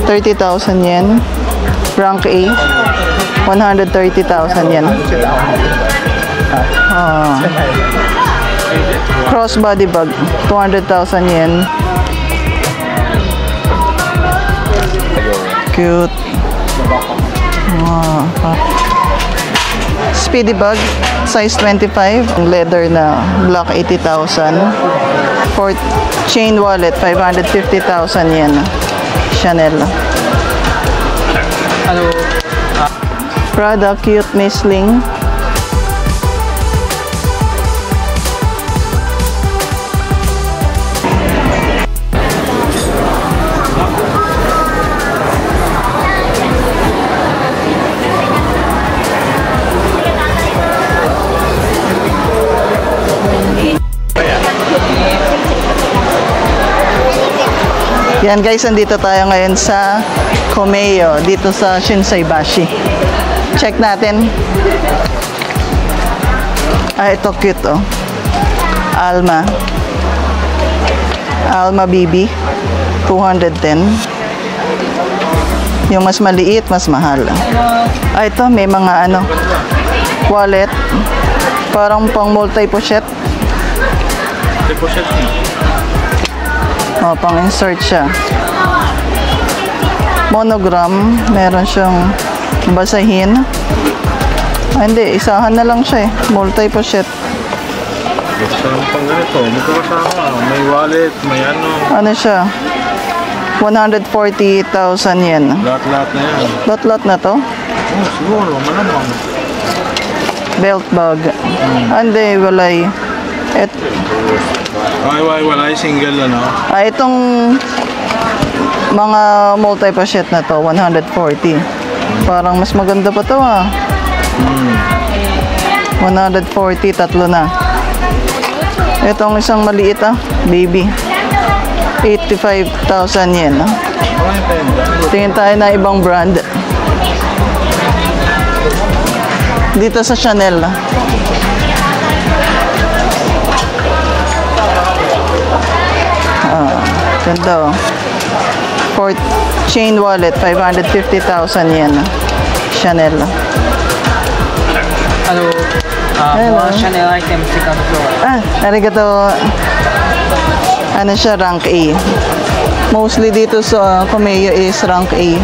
30,000 yen. Rank A, 130,000 yen. Crossbody bag, 200,000 yen. Cute. Speedy bag, size 25, leather na black, 80,000. For chain wallet, 550,000 yen. Chanel. Prada cute misling. Yan guys, andito tayo ngayon sa Komeo, dito sa Shinsaibashi. Check natin. Ito cute oh. Alma BB, 210. Yung mas maliit, mas mahal. Ito may mga wallet. Parang pang multi-pochette. Pang insert siya. Monogram, meron siyang basahin. Hindi, isahan na lang siya eh. Multi-pochette. Pang ganito, magkakasama. May wallet, may Ano siya? 140,000 yen. Lahat-lahat na yan. Lahat-lahat na to? Siguro, malamang. Belt bag. Hindi, walay. Walay, single itong mga multi-pochette na to, 140. Parang mas maganda pa to 140, tatlo na. Itong isang maliit baby. 85,000 yen. Tingin tayo na ibang brand. Dito sa Chanel. Ganda for chain wallet, 550,000 yen. Chanel. Hello. Chanel item, second floor. Arigato. Ano siya, rank A. Mostly dito sa Komeo is rank A.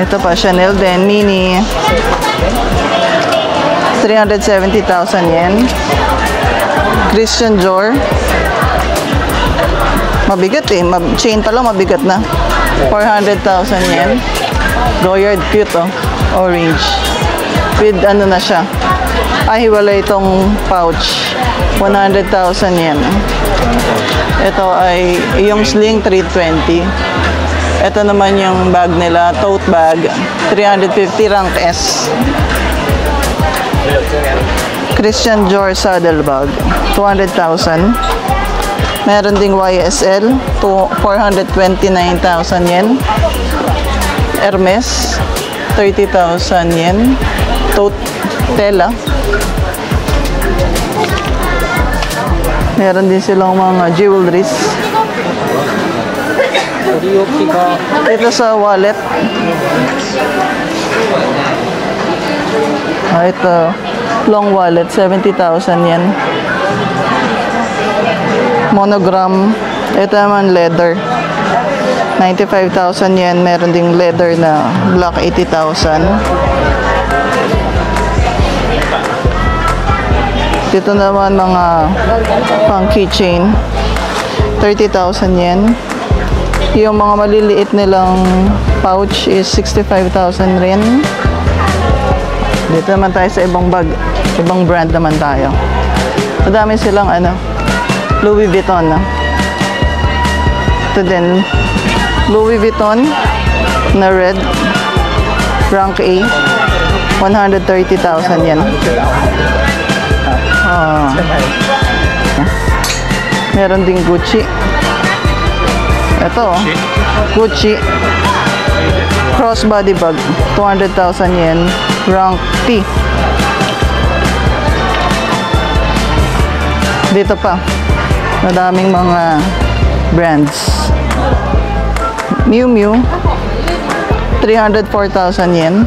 Ito pa, Chanel din, mini. 370,000 yen. Christian Dior. Mabigat chain pa lang mabigat na. 400,000 yen. Goyard cute orange. With na siya. Hiwalay itong pouch. 100,000 yen. Ito ay yung sling 320. Ito naman yung bag nila, tote bag, 350, rank S. Christian Dior saddle bag, 200,000. Meron ding YSL, 429,000 yen. Hermes, 30,000 yen. Tote tela. Meron din silang mga jewelries. Ito sa wallet. Ito, long wallet, 70,000 yen. Monogram. Ito naman leather, 95,000 yen. Meron ding leather na black, 80,000. Dito naman mga pang keychain, 30,000 yen. Yung mga maliliit nilang pouch is 65,000 rin. Dito naman tayo sa ibang bag, ibang brand naman tayo. Madami silang Louis Vuitton. Ito din, Louis Vuitton na red, rank A, 130,000 yen. Meron ding Gucci. Ito, Gucci crossbody bag, 200,000 yen, rank T. Dito pa, madaming mga brands. Miu Miu, 304,000 yen.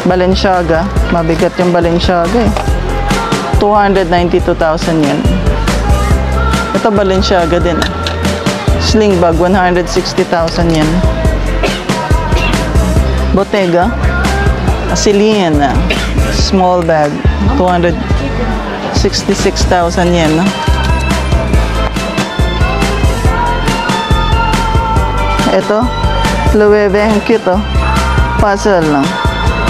Balenciaga, mabigat yung Balenciaga eh. 292,000 yen. Ito Balenciaga din. Sling bag, 160,000 yen. Bottega, Celine, small bag, 266,000 yen. Ito, Loewe, ang cute oh. Puzzle lang.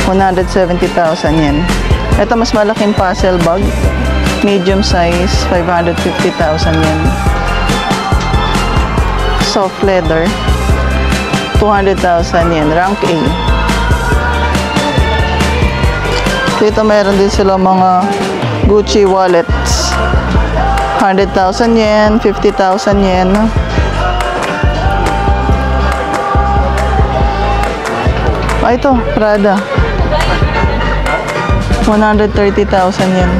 170,000 yen. Ito mas malaking puzzle bag. Medium size, 550,000 yen. Soft leather, 200,000 yen. Rank A. Dito meron din sila mga Gucci wallets. 100,000 yen, 50,000 yen. Ah, ito, Prada. 130,000 yen.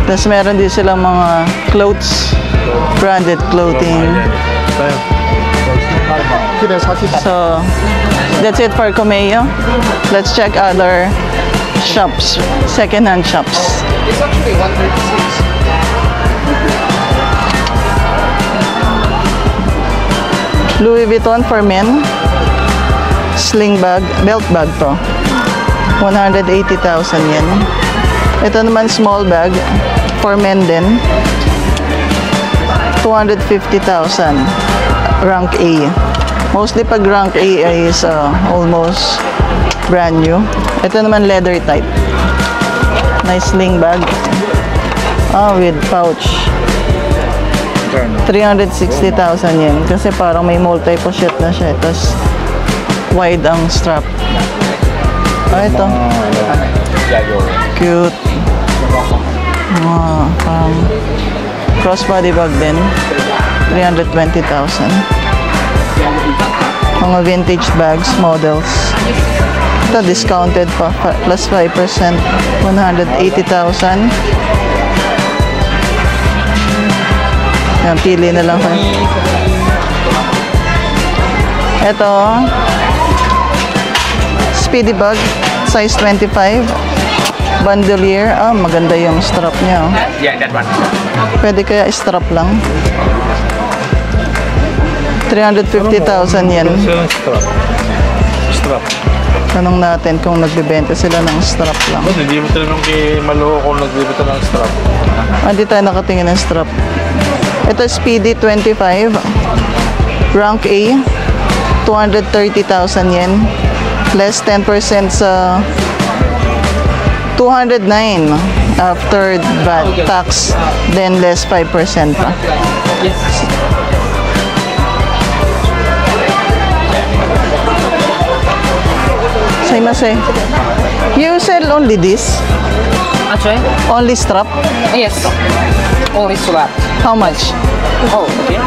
Tapos meron din silang mga clothes, branded clothing. So, that's it for Kumeyo. Let's check other shops, second-hand shops. It's actually 136. Louis Vuitton for men. Sling bag, belt bag to. 180,000 yen. Ito naman small bag for men din. 250,000. Rank A. Mostly pag rank A is almost brand new. Ito naman leather type. Nice sling bag. With pouch. 360,000 yen. Kasi parang may multi-pochette na siya. Tapos wide ang strap. Ito. Cute. Parang crossbody bag din. 320,000. Mga vintage bags, models. Ito discounted pa. Plus 5%. 180,000. Yan, pili na lang kayo. Ito, Speedy bag, size 25. Bandolier. Maganda yung strap niya. Yeah, that one. Pwede kaya strap lang. 350,000 yen. Strap. Tanong natin kung nagbibenta sila ng strap lang. Ba't hindi mo tinanong kay Malo kung nagbibita ng strap? Hindi tayo nakatingin ng strap. Ito Speedy 25. Rank A. 230,000 yen. Less 10% sa 209 after VAT tax. Then less 5% pa. Yes. Saimase. You sell only this? Actually? Only strap? Yes. Only strap. How much? Oh, okay.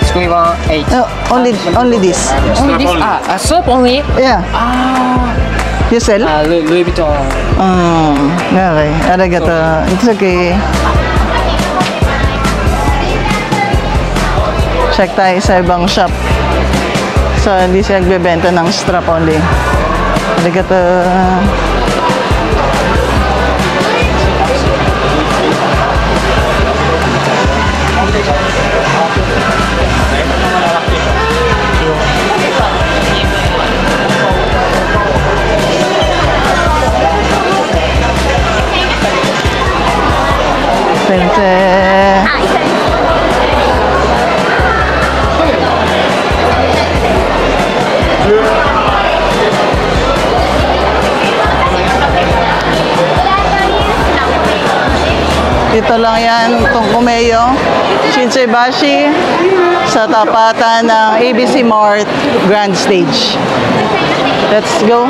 Square 8. No, only this. Only this? only. Strap only? Yeah. You sell? Louis Vuitton. Okay. Arigato. It's okay. Check tayo sa ibang shop. So, hindi siya nagbebenta ng strap only. Arigato. Sensei. Ito lang yan, itong Kumeyo, Shinseibashi, sa tapatan ng ABC Mart Grand Stage. Let's go.